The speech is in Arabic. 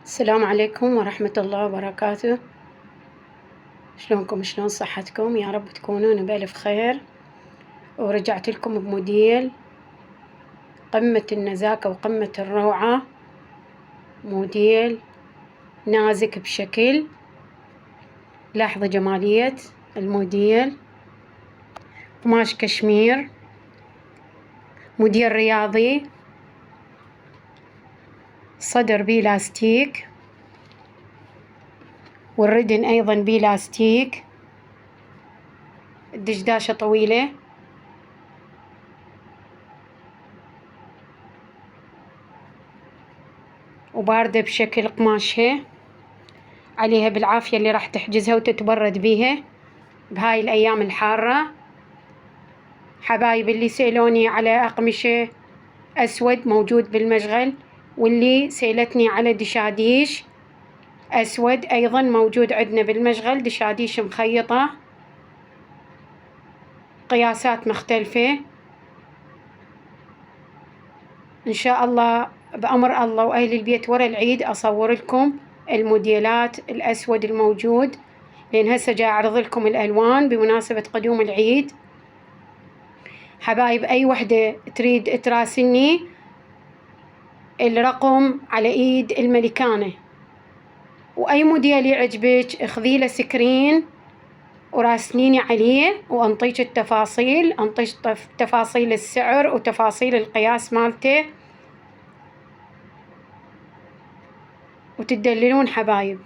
السلام عليكم ورحمة الله وبركاته. شلونكم؟ شلون صحتكم؟ يا رب تكونون بألف خير. ورجعت لكم بموديل قمة النزاكة وقمة الروعة، موديل نازك بشكل. لاحظوا جمالية الموديل، قماش كشمير، موديل رياضي، صدر بلاستيك، والردن أيضا بلاستيك، الدشداشة طويلة، وباردة بشكل قماشها، عليها بالعافية اللي راح تحجزها وتتبرد بيها بهاي الأيام الحارة. حبايب اللي سألوني على أقمشة أسود موجود بالمشغل، واللي سألتني على دشاديش أسود أيضا موجود عندنا بالمشغل، دشاديش مخيطة قياسات مختلفة. إن شاء الله بأمر الله وأهل البيت ورا العيد أصور لكم الموديلات الأسود الموجود، لأن هسه جاي أعرض لكم الألوان بمناسبة قدوم العيد. حبايب أي وحدة تريد تراسلني الرقم على إيد الملكانة، وأي موديل يعجبك اخذي له سكرين وراسليني عليه وأنطيك التفاصيل، أنطيك تفاصيل السعر وتفاصيل القياس مالته وتدللون حبايب.